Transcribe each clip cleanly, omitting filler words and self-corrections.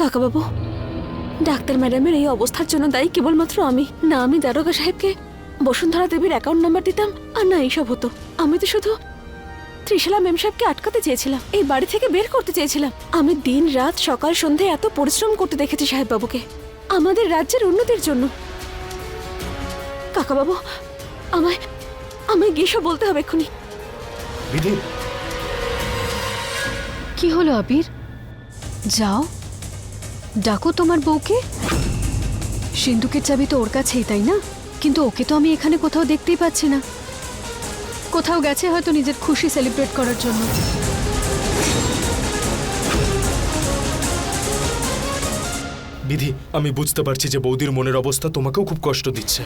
কাকাবাবু, doctor ম্যাডামের এই অবস্থার জন্য দায়ী কেবলমাত্র আমি। না আমি দারোগা সাহেবকে বসুন্ধরা দেবীর অ্যাকাউন্ট নাম্বার দিতাম, আর না এইসব হতো। আমি তো শুধু ত্রিশালা মেম সাহেবকে আটকাতে চেয়েছিলাম, এই বাড়ি থেকে বের করতে চেয়েছিলাম। আমি দিন রাত সকাল সন্ধে এত পরিশ্রম করতে দেখেছি সাহেব বাবুকে আমাদের রাজ্যের উন্নতির জন্য। কাকাবাবু, আমায় আমায় গিয়ে সব বলতে হবে এক্ষুনি। বিধি, কি হলো আবির? যাও ডাকো তোমার বউকে। সিন্ধুকের চাবি তো ওর কাছেই, তাই না? কিন্তু ওকে তো আমি এখানে কোথাও দেখতেই পাচ্ছি না। কোথাও গেছে হয়তো নিজের খুশি সেলিব্রেট করার জন্য। বিধি, আমি বুঝতে পারছি যে বৌদির মনের অবস্থা তোমাকেও খুব কষ্ট দিচ্ছে,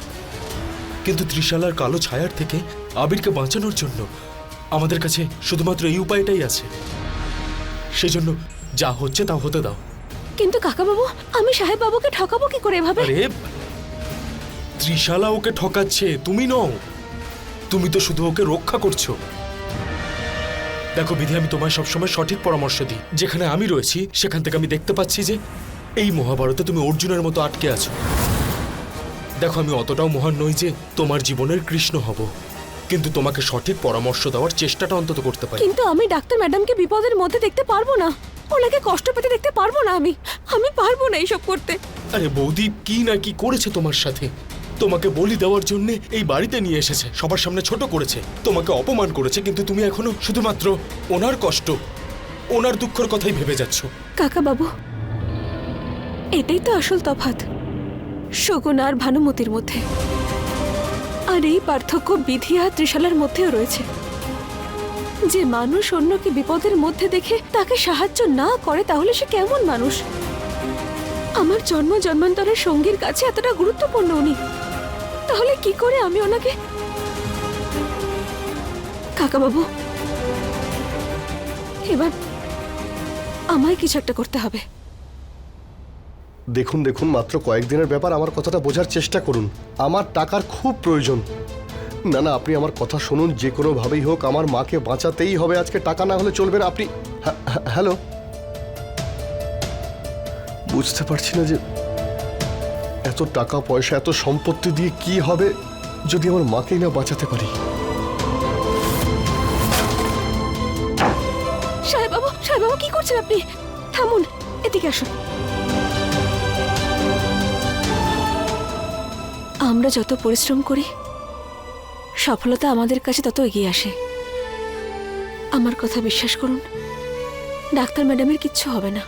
কিন্তু ত্রিশালার কালো ছায়ার থেকে আবিরকে বাঁচানোর জন্য আমাদের কাছে শুধুমাত্র এই উপায়টাই আছে। সেজন্য যা হচ্ছে তা হতে দাও। কিন্তু কাকাবাবু, আমি সাহেব বাবুকে ঠকাবো কি করে এভাবে? আরে ত্রিশালা ওকে ঠকাচ্ছে, তুমি নও। তুমি তো শুধু ওকে রক্ষা করছো। দেখো বিধি, আমি তোমায় সবসময় সঠিক পরামর্শ দিই। যেখানে আমি রয়েছি সেখান থেকে আমি দেখতে পাচ্ছি যে এই মহাভারতে তুমি অর্জুনের মতো আটকে আছো। দেখো, আমি অতটাও মহান নই যে তোমার জীবনের কৃষ্ণ হব, কিন্তু তোমাকে সঠিক পরামর্শ দেওয়ার চেষ্টাটা অন্তত করতে পারি। কিন্তু আমি ডাক্তার ম্যাডামকে বিপদের মধ্যে দেখতে পারবো না, ওনাকে কষ্ট পেতে দেখতে পারবো না। আমি পারবো না এইসব করতে। আরে বৌদি কি না কি করেছে তোমার সাথে? তোমাকে বলি দেওয়ার জন্য এই বাড়িতে নিয়ে এসেছে, সবার সামনে ছোট করেছে, তোমাকে অপমান করেছে, কিন্তু তুমি এখনো শুধুমাত্র ওনার কষ্ট, ওনার দুঃখের কথাই ভেবে যাচ্ছ। কাকাবাবু, এটাই তো আসল তফাৎ শগুন আর ভানুমতির মধ্যে। আর এই পার্থক্য বিধি আর ত্রিশালার মধ্যেও রয়েছে। যে মানুষ অন্যকে বিপদের মধ্যে দেখে তাকে সাহায্য না করে, তাহলে সে কেমন মানুষ? আমার জন্ম জন্মান্তরের সঙ্গীর কাছে এতটা গুরুত্বপূর্ণ উনি, তাহলে কি করে আমি ওনাকে? কাকাবাবু, এবার আমায় কিছু একটা করতে হবে। দেখুন দেখুন, মাত্র কয়েকদিনের ব্যাপার, আমার কথাটা বোঝার চেষ্টা করুন। আমার টাকার খুব প্রয়োজন। না না, আপনি আমার কথা শুনুন, যে কোনোভাবেই হোক আমার মাকে বাঁচাতেই হবে আজকে। টাকা না হলে চলবে না। আপনি হ্যালো, বুঝতে পারছি না যে এত টাকা পয়সা, এত সম্পত্তি দিয়ে কি হবে যদি আমার মাকেই না বাঁচাতে পারি। সাহেব বাবু কি করছেন আপনি? থামুন, এদিকে আসুন। আমরা যত পরিশ্রম করি, সফলতা আমাদের কাছে তত এগিয়ে আসে। আমার কথা বিশ্বাস করুন, ডাক্তার ম্যাডামের কিচ্ছু হবে না।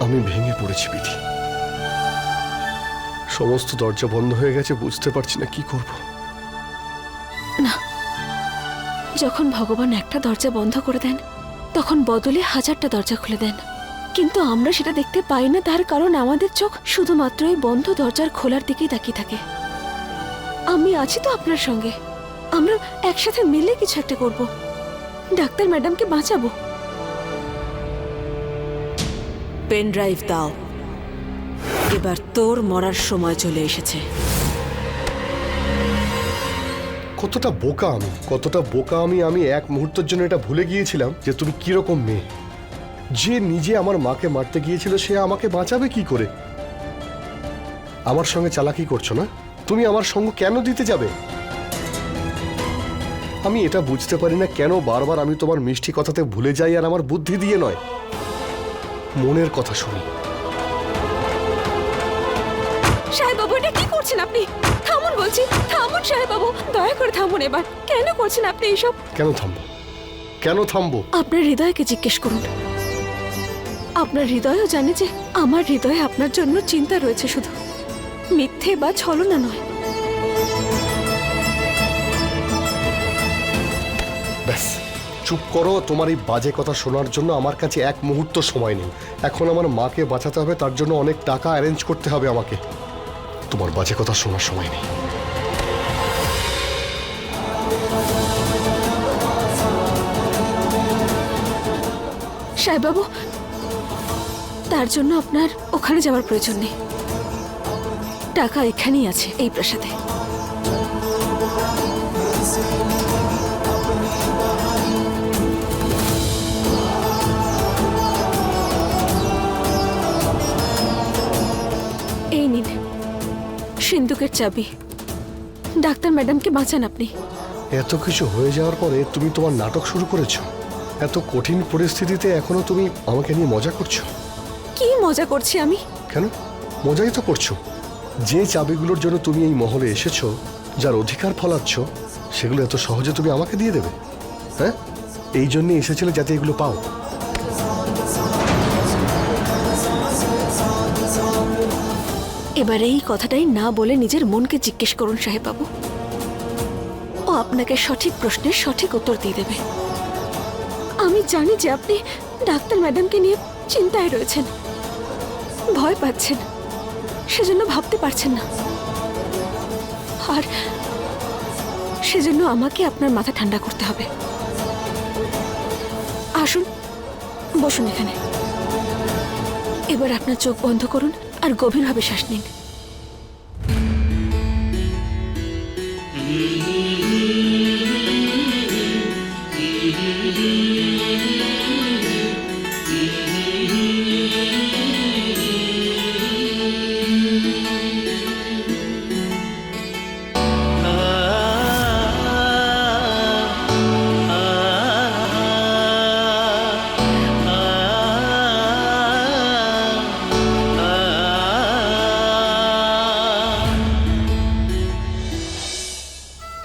আমি ভেঙে পড়েছি বিধি, সমস্ত দরজা বন্ধ হয়ে গেছে, বুঝতে পারছি না কি করব। না, যখন ভগবান একটা দরজা বন্ধ করে দেন, তখন বদলে হাজারটা দরজা খুলে দেন। কিন্তু আমরা সেটা দেখতে পাই না, তার কারণ আমাদের চোখ শুধুমাত্র এই বন্ধ দরজার খোলার দিকেই তাকিয়ে থাকে। আমি আছি তো আপনার সঙ্গে, আমরা একসাথে মিলে কিছু একটা করব, ডাক্তার ম্যাডামকে বাঁচাবো। পেন ড্রাইভ দাও, এবার তোর মরার সময় চলে এসেছে। কতটা বোকা আমি, কতটা বোকা আমি। আমি এক মুহূর্তের জন্য এটা ভুলে গিয়েছিলাম যে তুমি কিরকম মেয়ে। যে নিজে আমার মাকে মারতে গিয়েছিল সে আমাকে বাঁচাবে কি করে? আমার সঙ্গে চালাকি করছো না? তুমি আমার সঙ্গ কেন দিতে যাবে? আমি এটা বুঝতে পারি না কেন বারবার আমি তোমার মিষ্টি কথাতে ভুলে যাই, আর আমার বুদ্ধি দিয়ে নয়, মনের কথা শুনি। সাহেব বাবু, এটা কি করছেন আপনি? থামুন বলছি, থামুন সাহেব বাবু, দয়া করে থামুন। এবার কেন করছেন আপনি এইসব? কেন থামবো? কেন থামবো? আপনার হৃদয়কে জিজ্ঞেস করুন। আপনার হৃদয়ও জানে যে আমার হৃদয়ে আপনার জন্য চিন্তা রয়েছে, শুধু মিথ্যে বা ছলনা নয়। ব্যাস চুপ করো। তোমার এই বাজে কথা শোনার জন্য আমার কাছে এক মুহূর্ত সময় নেই। এখন আমার মাকে বাঁচাতে হবে, তার জন্য অনেক টাকা অ্যারেঞ্জ করতে হবে আমাকে। তোমার বাজে কথা শোনার সময় নেই। সাহেব বাবু, তার জন্য আপনার ওখানে যাওয়ার প্রয়োজন নেই। টাকা এখানেই আছে, এই প্রাসাদে। সিন্ধুকের চাবি। ডাক্তার ম্যাডামকে বাঁচান আপনি। এত কিছু হয়ে যাওয়ার পরে তুমি তোমার নাটক শুরু করেছো। এত কঠিন পরিস্থিতিতে এখনো তুমি আমাকে নিয়ে মজা করছো। কি মজা করছি আমি? কেন? মজাই তো করছো। যে চাবিগুলোর জন্য তুমি এই মহলে এসেছো, যার অধিকার ফলাচ্ছ, সেগুলো এত সহজে তুমি আমাকে দিয়ে দেবে? হ্যাঁ, এই জন্যে এসেছিলে যাতে এগুলো পাও। এবার এই কথাটাই না বলে নিজের মনকে জিজ্ঞেস করুন সাহেব বাবু। ও আপনাকে সঠিক প্রশ্নের সঠিক উত্তর দিয়ে দেবে। আমি জানি যে আপনি ডাক্তার ম্যাডামকে নিয়ে চিন্তায় রয়েছেন, ভয় পাচ্ছেন, সেজন্য ভাবতে পারছেন না। আর সেজন্য আমাকে আপনার মাথা ঠান্ডা করতে হবে। আসুন, বসুন এখানে। এবার আপনার চোখ বন্ধ করুন আর গভীরভাবে শ্বাস নিন।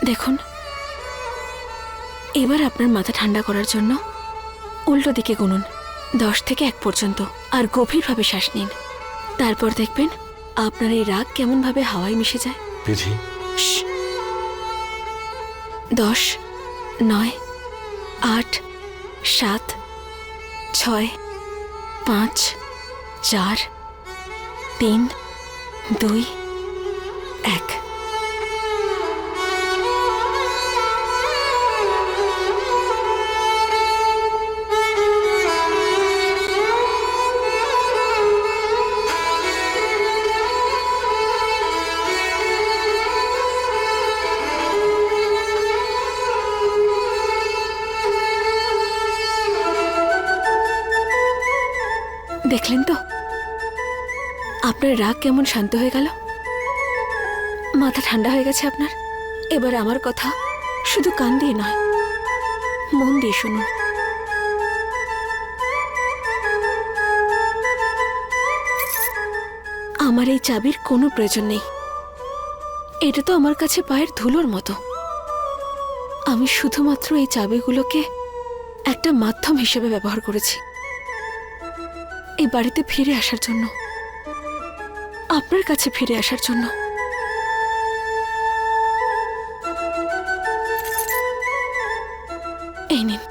দেখুন, এবার আপনার মাথা ঠান্ডা করার জন্য উল্টো দিকে গুনুন 10 থেকে 1 পর্যন্ত আর গভীরভাবে শ্বাস নিন। তারপর দেখবেন আপনার এই রাগ কেমন ভাবে হাওয়ায় মিশে যায়। বিধি, 10, 9, 8, 7, 6, 5, 4, 3, 2, 1। দেখলেন তো আপনার রাগ কেমন শান্ত হয়ে গেল? মাথা ঠান্ডা হয়ে গেছে আপনার। এবার আমার কথা শুধু কান দিয়ে নয়, মন দিয়ে শুনুন। আমার এই চাবির কোনো প্রয়োজন নেই। এটা তো আমার কাছে পায়ের ধুলোর মতো। আমি শুধুমাত্র এই চাবিগুলোকে একটা মাধ্যম হিসেবে ব্যবহার করেছি এই বাড়িতে ফিরে আসার জন্য, আপনার কাছে ফিরে আসার জন্য। এই নিন,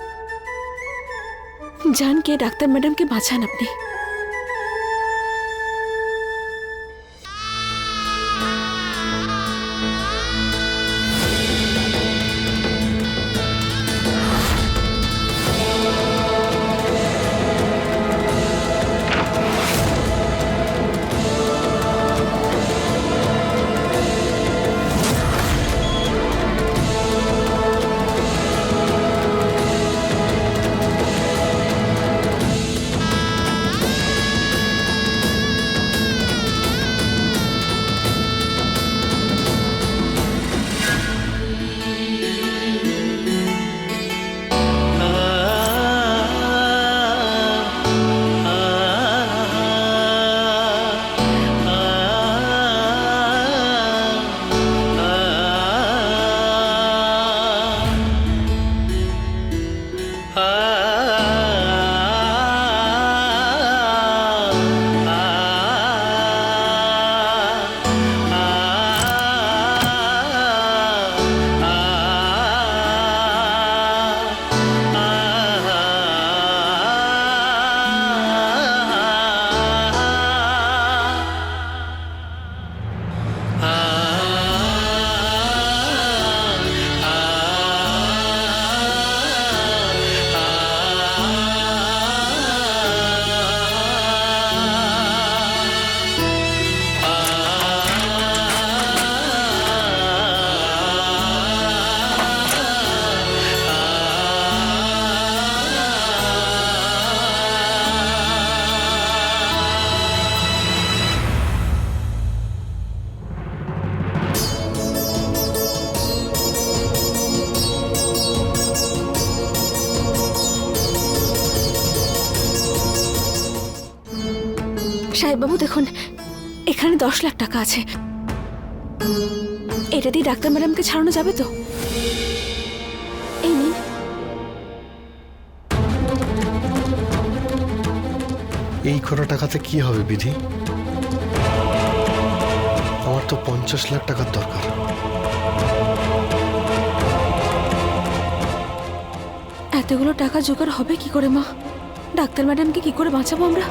যান গিয়ে ডাক্তার ম্যাডামকে বাঁচান আপনি। সাহেববাবু দেখুন, এখানে 10 লাখ টাকা আছে। এটা দিয়ে ডাক্তার ম্যাডামকে ছাড়ানো যাবে তো? এই নিন। এই কটা টাকাতে কি হবে বিধি? আমার তো 50 লাখ টাকার দরকার। এতগুলো টাকা জোগাড় হবে কি করে মা? ডাক্তার ম্যাডামকে কি করে বাঁচাবো আমরা?